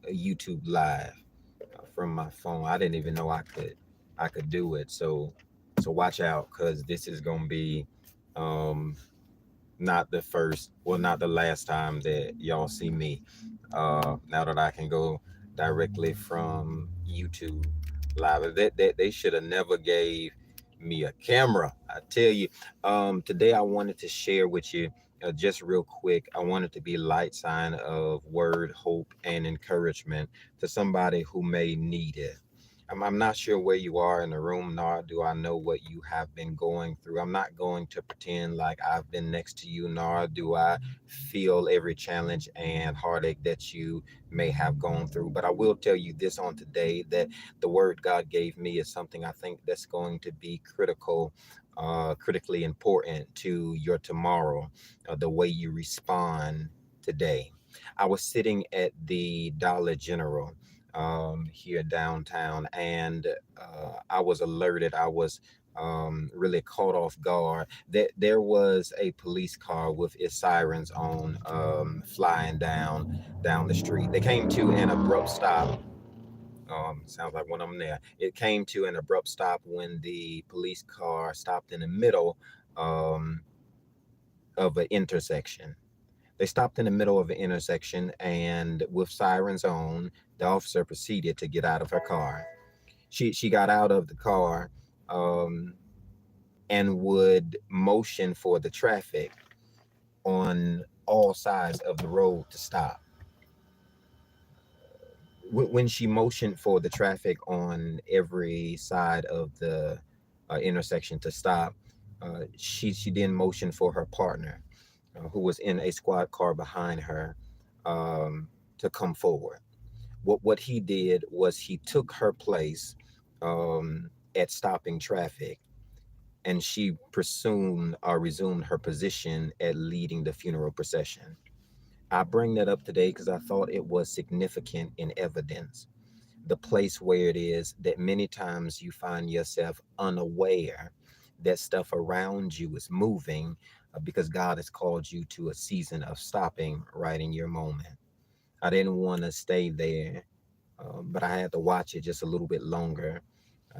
a YouTube live from my phone. I didn't even know I could do it. So watch out, because this is gonna be um, not the first, well, not the last time that y'all see me. Now that I can go directly from YouTube live, that they should have never gave me a camera. I tell you. Today I wanted to share with you, just real quick. I wanted to be light sign of word, hope, and encouragement to somebody who may need it. I'm not sure where you are in the room, nor do I know what you have been going through. I'm not going to pretend like I've been next to you, nor do I feel every challenge and heartache that you may have gone through. But I will tell you this on today, that the word God gave me is something I think that's going to be critically important to your tomorrow, the way you respond today. I was sitting at the Dollar General here downtown, and I was alerted. I was really caught off guard that there was a police car with its sirens on, flying down the street. They came to an abrupt stop. Sounds like one of them there. It came to an abrupt stop when the police car stopped in the middle um, of an intersection. They stopped in the middle of an intersection, and with sirens on, the officer proceeded to get out of her car. She got out of the car, um, and would motion for the traffic on all sides of the road to stop. When she motioned for the traffic on every side of the intersection to stop, she then motioned for her partner, who was in a squad car behind her, um, to come forward. What he did was he took her place at stopping traffic, and she resumed her position at leading the funeral procession. I bring that up today because I thought it was significant in evidence. The place where it is that many times you find yourself unaware that stuff around you is moving, because God has called you to a season of stopping right in your moment. I didn't want to stay there, but I had to watch it just a little bit longer.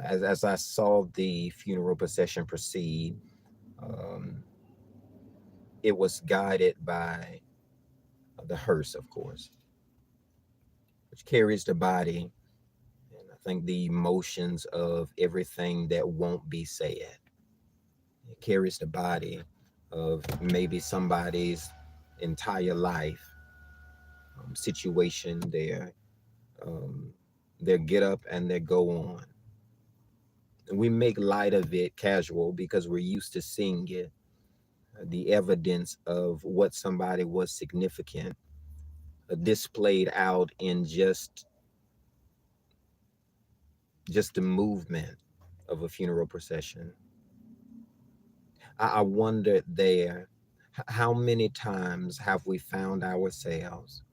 As I saw the funeral procession proceed, um, it was guided by the hearse, of course, which carries the body, and I think the emotions of everything that won't be said. It carries the body of maybe somebody's entire life, situation, um, their get up and their go on. And we make light of it casual because we're used to seeing it, the evidence of what somebody was significant, displayed out in just the movement of a funeral procession. I wondered there, how many times have we found ourselves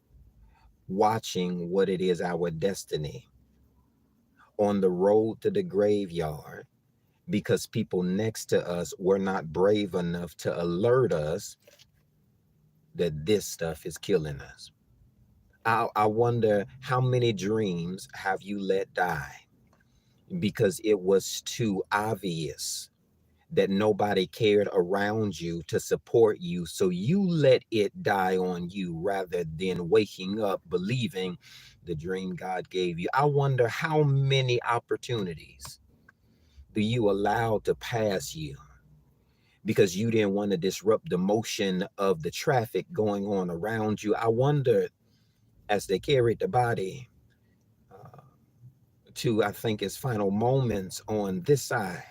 watching what it is our destiny on the road to the graveyard, because people next to us were not brave enough to alert us that this stuff is killing us. I wonder, how many dreams have you let die because it was too obvious that nobody cared around you to support you, so you let it die on you rather than waking up believing the dream God gave you. I wonder, how many opportunities do you allow to pass you because you didn't want to disrupt the motion of the traffic going on around you. I wonder, as they carried the body uh, to, I think, its final moments on this side,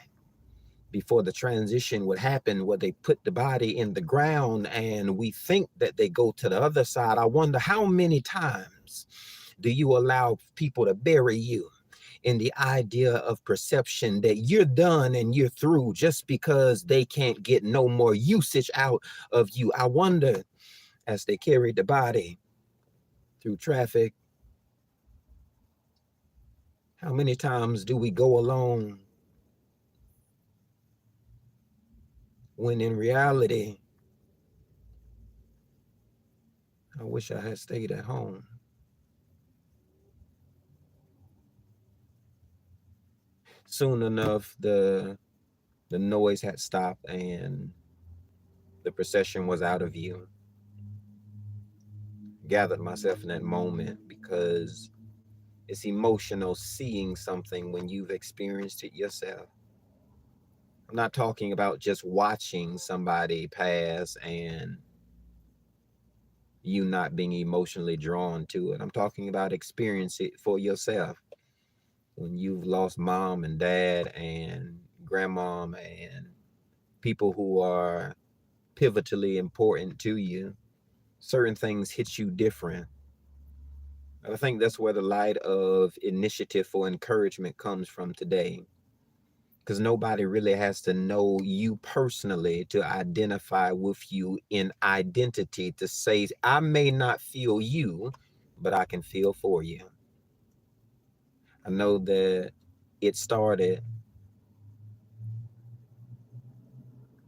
before the transition would happen, where they put the body in the ground and we think that they go to the other side. I wonder, how many times do you allow people to bury you in the idea of perception that you're done and you're through, just because they can't get no more usage out of you? I wonder, as they carried the body through traffic, how many times do we go alone when in reality, I wish I had stayed at home. Soon enough, the noise had stopped and the procession was out of view. Gathered myself in that moment because it's emotional seeing something when you've experienced it yourself. I'm not talking about just watching somebody pass and you not being emotionally drawn to it. I'm talking about experience it for yourself. When you've lost mom and dad and grandmom and people who are pivotally important to you, certain things hit you different. I think that's where the light of initiative for encouragement comes from today. Because nobody really has to know you personally to identify with you in identity to say, I may not feel you, but I can feel for you. I know that it started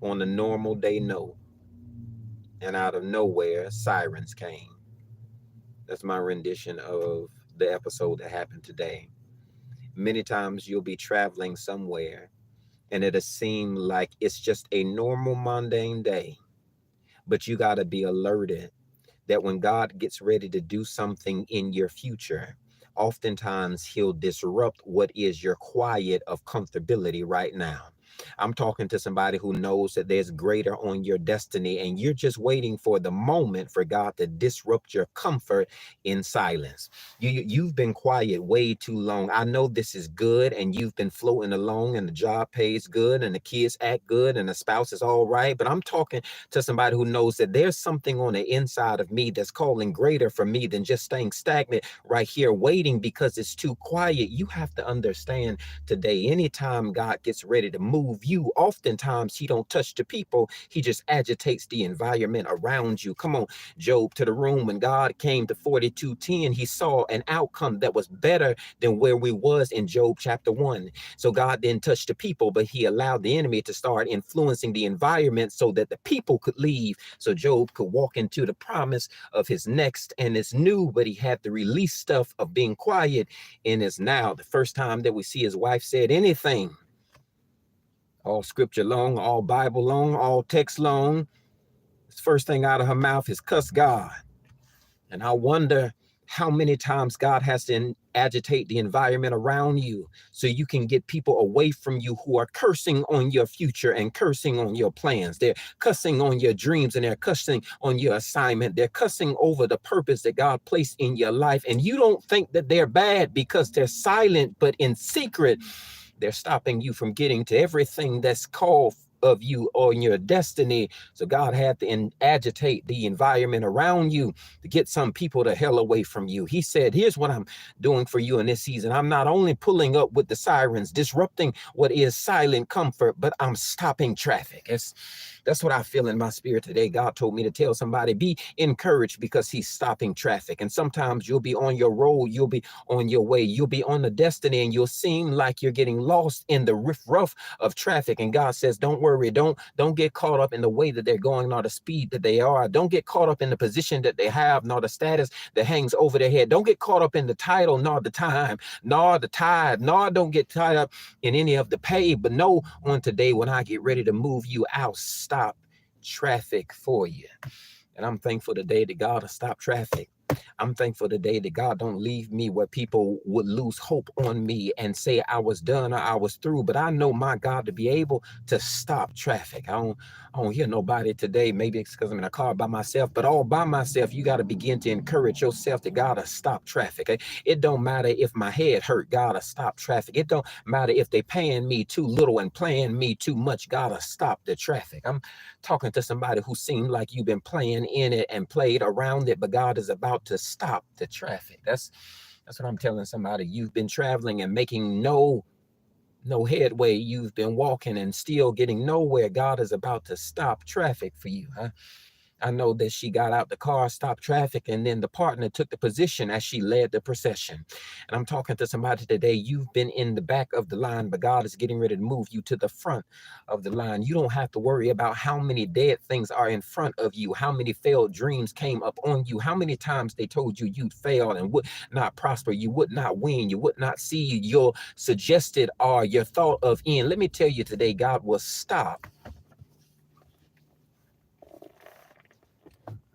on a normal day note, and out of nowhere, sirens came. That's my rendition of the episode that happened today. Many times you'll be traveling somewhere and it'll seem like it's just a normal mundane day, but you got to be alerted that when God gets ready to do something in your future, oftentimes he'll disrupt what is your quiet of comfortability right now. I'm talking to somebody who knows that there's greater on your destiny, and you're just waiting for the moment for God to disrupt your comfort in silence. You've been quiet way too long. I know this is good, and you've been floating along, and the job pays good, and the kids act good, and the spouse is all right. But I'm talking to somebody who knows that there's something on the inside of me that's calling greater for me than just staying stagnant right here waiting because it's too quiet. You have to understand today, anytime God gets ready to move you, oftentimes he don't touch the people, he just agitates the environment around you. Come on, Job, to the room when God came to 42:10, he saw an outcome that was better than where we was in Job chapter 1. So God didn't touch the people, but he allowed the enemy to start influencing the environment so that the people could leave, so Job could walk into the promise of his next. And it's new, but he had to release stuff of being quiet in his now. The first time that we see his wife said anything, all scripture long, all Bible long, all text long, the first thing out of her mouth is cuss God. And I wonder how many times God has to agitate the environment around you so you can get people away from you who are cursing on your future and cursing on your plans. They're cussing on your dreams and they're cussing on your assignment. They're cussing over the purpose that God placed in your life. And you don't think that they're bad because they're silent, but in secret, they're stopping you from getting to everything that's called of you or in your destiny. So God had to agitate the environment around you to get some people the hell away from you. He said, here's what I'm doing for you in this season. I'm not only pulling up with the sirens, disrupting what is silent comfort, but I'm stopping traffic. That's what I feel in my spirit today. God told me to tell somebody, be encouraged because he's stopping traffic. And sometimes you'll be on your road, you'll be on your way, you'll be on the destiny, and you'll seem like you're getting lost in the riff-raff of traffic. And God says, don't worry, don't get caught up in the way that they're going, nor the speed that they are. Don't get caught up in the position that they have, nor the status that hangs over their head. Don't get caught up in the title, nor the time, nor the tide, nor don't get tied up in any of the pay. But know on today, when I get ready to move you out, stop traffic for you. And I'm thankful today that God will stop traffic. I'm thankful today that God don't leave me where people would lose hope on me and say I was done or I was through. But I know my God to be able to stop traffic. I don't hear nobody today. Maybe it's because I'm in a car by myself, but all by myself, you got to begin to encourage yourself that God will stop traffic. It don't matter if my head hurt, God will stop traffic. It don't matter if they paying me too little and playing me too much, God will stop the traffic. I'm talking to somebody who seemed like you've been playing in it and played around it, but God is about to stop the traffic. That's what I'm telling somebody. You've been traveling and making no headway. You've been walking and still getting nowhere. God is about to stop traffic for you, huh? I know that she got out the car, stopped traffic, and then the partner took the position as she led the procession. And I'm talking to somebody today. You've been in the back of the line, but God is getting ready to move you to the front of the line. You don't have to worry about how many dead things are in front of you, how many failed dreams came up on you, how many times they told you you'd fail and would not prosper, you would not win, you would not see your suggested or your thought of end. Let me tell you today, God will stop.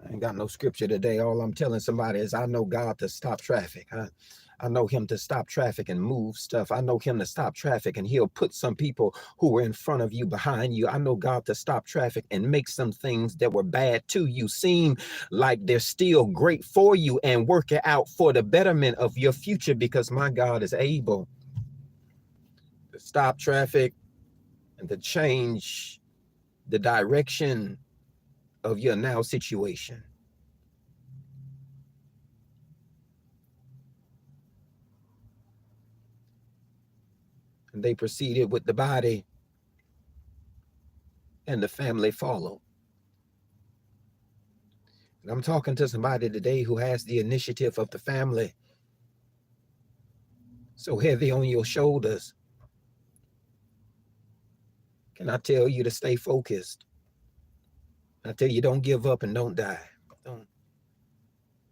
I ain't got no scripture today. All I'm telling somebody is I know God to stop traffic. I know him to stop traffic and move stuff. I know him to stop traffic, and he'll put some people who were in front of you behind you. I know God to stop traffic and make some things that were bad to you seem like they're still great for you and work it out for the betterment of your future, because my God is able to stop traffic and to change the direction of your now situation. And they proceeded with the body, and the family followed. And I'm talking to somebody today who has the initiative of the family so heavy on your shoulders. Can I tell you to stay focused? I tell you, don't give up and don't die.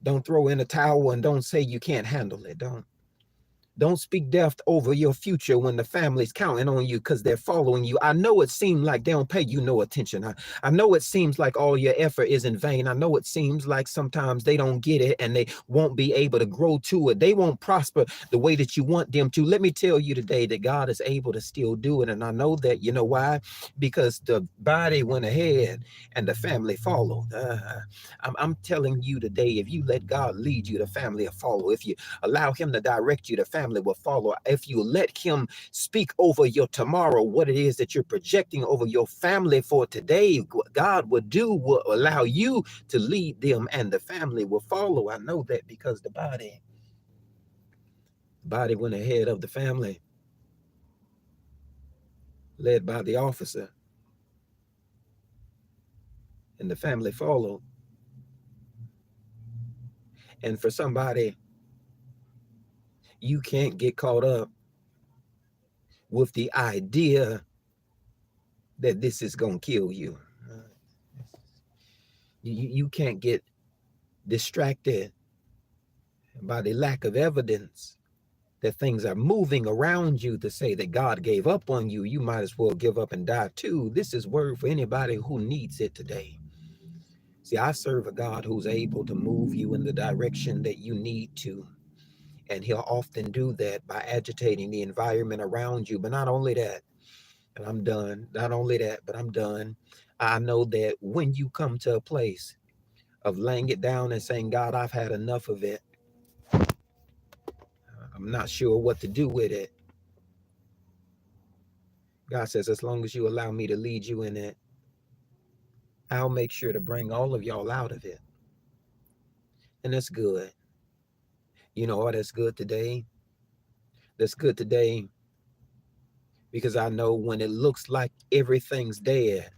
Don't throw in a towel and don't say you can't handle it. Don't speak death over your future when the family's counting on you because they're following you. I know it seems like they don't pay you no attention. I know it seems like all your effort is in vain. I know it seems like sometimes they don't get it and they won't be able to grow to it. They won't prosper the way that you want them to. Let me tell you today that God is able to still do it. And I know that, you know why? Because the body went ahead and the family followed. I'm telling you today, if you let God lead you, the family will follow. If you allow him to direct you, the family will follow. If you let him speak over your tomorrow, what it is that you're projecting over your family for today, God will allow you to lead them and the family will follow. I know that because the body went ahead of the family, led by the officer, and the family followed. And for somebody, you can't get caught up with the idea that this is going to kill you. You can't get distracted by the lack of evidence that things are moving around you to say that God gave up on you. You might as well give up and die too. This is word for anybody who needs it today. See, I serve a God who's able to move you in the direction that you need to. And he'll often do that by agitating the environment around you. But not only that, and I'm done, not only that, but I'm done. I know that when you come to a place of laying it down and saying, God, I've had enough of it. I'm not sure what to do with it. God says, as long as you allow me to lead you in it, I'll make sure to bring all of y'all out of it. And that's good. You know what? That's good today. That's good today because I know when it looks like everything's dead,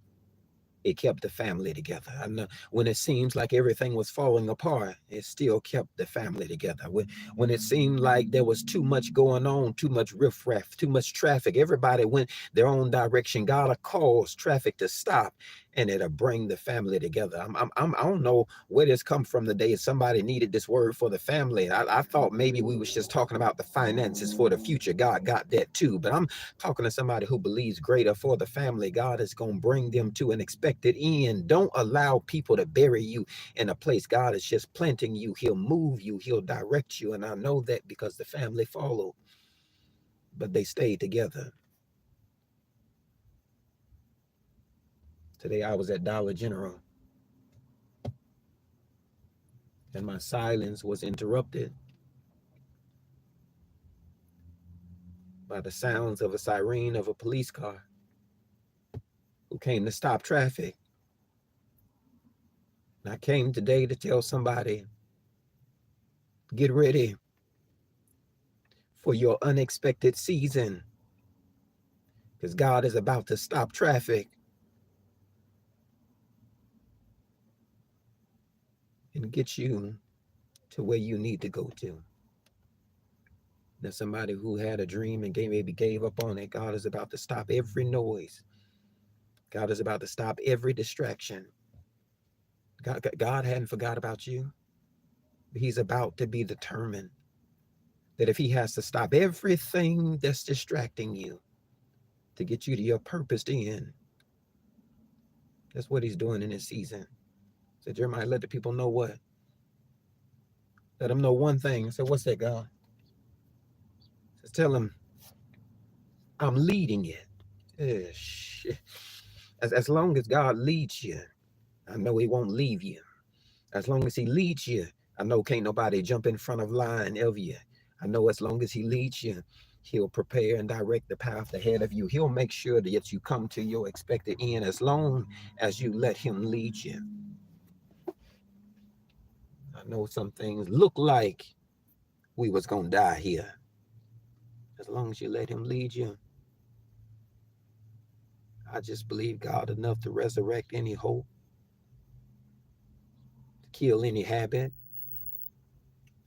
it kept the family together. I know when it seems like everything was falling apart, it still kept the family together. When it seemed like there was too much going on, too much riffraff, too much traffic, everybody went their own direction. God will cause traffic to stop, and it'll bring the family together. I don't know where this come from today. Somebody needed this word for the family. I thought maybe we was just talking about the finances for the future. God got that too, but I'm talking to somebody who believes greater for the family. God is going to bring them to an expected end. Don't allow people to bury you in a place. God is just planting you. He'll move you. He'll direct you. And I know that because the family followed, but they stayed together. Today I was at Dollar General and my silence was interrupted by the sounds of a siren of a police car who came to stop traffic. And I came today to tell somebody, get ready for your unexpected season because God is about to stop traffic. and get you to where you need to go to. There's somebody who had a dream and maybe gave up on it. God is about to stop every noise. God is about to stop every distraction. God hadn't forgot about you. He's about to be determined that if he has to stop everything that's distracting you to get you to your purposed end, that's what he's doing in this season. So Jeremiah, let the people know what? Let them know one thing. I said, what's that, God? Just tell them I'm leading it. Shit. As long as God leads you, I know he won't leave you. As long as he leads you, I know can't nobody jump in front of line of you. I know as long as he leads you, he'll prepare and direct the path ahead of you. He'll make sure that you come to your expected end as long as you let him lead you. I know some things look like we was going to die here. As long as you let him lead you, I just believe God enough to resurrect any hope, to kill any habit.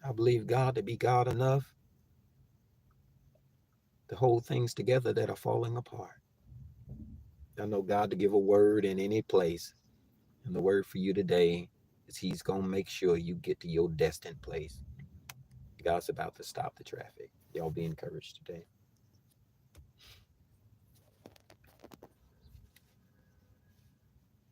I believe God to be God enough to hold things together that are falling apart. I know God to give a word in any place. And the word for you today is he's going to make sure you get to your destined place. God's about to stop the traffic. Y'all be encouraged today.